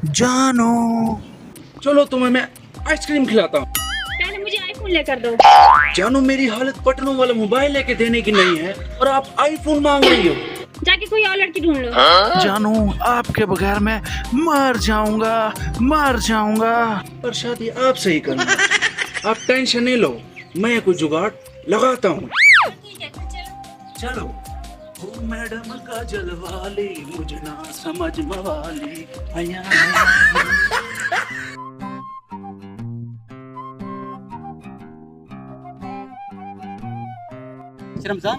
जानो, चलो तुम्हें मैं आइसक्रीम खिलाता हूँ। पहले मुझे आईफोन लेकर दो। जानो, मेरी हालत पटनों वाला मोबाइल लेके देने की नहीं है और आप आईफोन मांग रही हो। जाके कोई और लड़की ढूंढ लो। जानो, आपके बगैर मैं मर जाऊंगा, मर जाऊंगा। पर शादी आपसे ही करना है। आप टेंशन नहीं लो, मैं कोई जुगाड़ लगाता हूँ। ठीक है, तो चलो। चलो। ओ मैडम का जलवाली, मुझे ना समझ मवाली। आया, रमजान,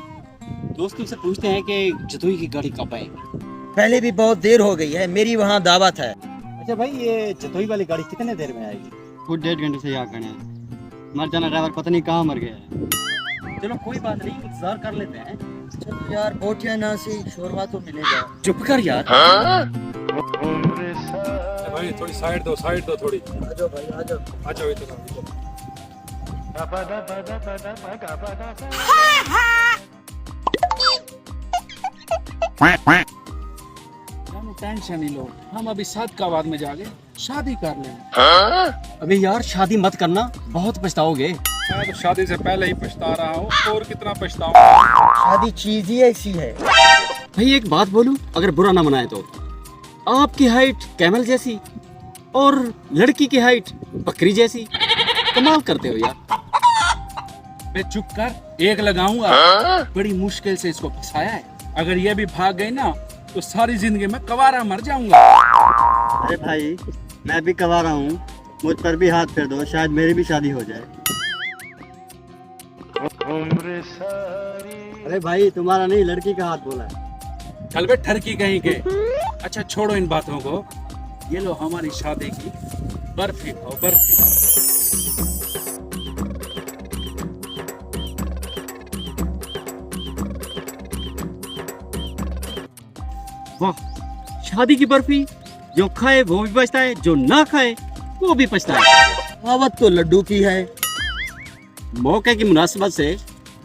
दोस्त तुमसे पूछते हैं कि जतोई की गाड़ी कब आएगी। पहले भी बहुत देर हो गई है, मेरी वहाँ दावत है। अच्छा भाई, ये जतोई वाली गाड़ी कितने देर में आएगी? कुछ 1.5 घंटे से यहाँ खड़े हैं। मर जाना ड्राइवर पता नहीं कहाँ मर गया है। चलो कोई बात नहीं, इंतजार कर लेते हैं। चलो यार, बोटिया ना से शोरवा तो मिलेगा। चुप कर यार। भाई थोड़ी साइड दो थोड़ी। आ जाओ भाई, आ जाओ। आ जाओ इधर। टेंशन नहीं लो, हम अभी सादकाबाद में जाके शादी कर लेंगे। अबे यार, शादी मत करना, बहुत पछताओगे। मैं तो शादी से पहले ही पछता रहा हूँ, और कितना पछताऊँ। शादी चीज ही ऐसी है। भाई एक बात बोलूं, अगर बुरा ना मनाए तो, आपकी हाइट कैमल जैसी और लड़की की हाइट बकरी जैसी। कमाल करते हो यार। मैं चुप कर, एक लगाऊंगा। बड़ी मुश्किल से इसको फंसाया है। अगर ये भी भाग गई ना तो सारी जिंदगी में कवारा मर जाऊंगा। अरे भाई, मैं भी कवा रहा हूँ, मुझ पर भी हाथ फेर दो, शायद मेरी भी शादी हो जाए। अरे भाई, तुम्हारा नहीं, लड़की का हाथ बोला है। चल बे ठरकी कहीं के। अच्छा छोड़ो इन बातों को, ये लो हमारी शादी की बर्फी खाओ, बर्फी। वाह, शादी की बर्फी। जो खाए वो भी पछता है, जो ना खाए वो भी पछता है। दावत तो लड्डू की है। मौके की मुनासिबत से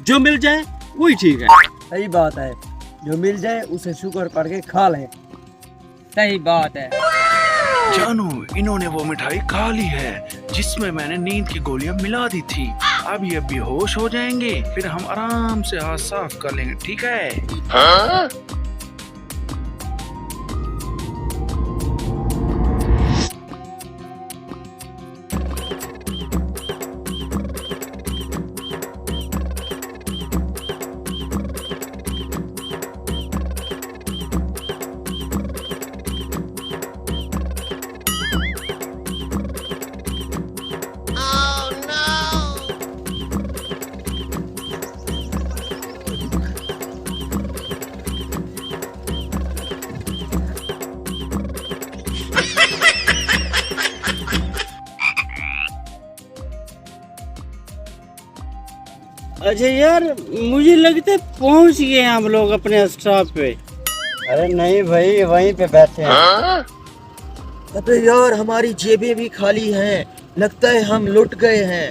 जो मिल जाए वही ठीक है। सही बात है, जो मिल जाए उसे शुक्र करके खा ले। सही बात है। जानो, इन्होंने वो मिठाई खा ली है जिसमें मैंने नींद की गोलियां मिला दी थी। अब ये बेहोश हो जाएंगे, फिर हम आराम से हाथ साफ कर लेंगे, ठीक है? अच्छा यार, मुझे लगता है पहुंच गए हम लोग अपने स्टॉप पे। अरे नहीं भाई, वहीं पे बैठे हैं। अबे यार, हमारी जेबें भी खाली हैं, लगता है हम लुट गए हैं।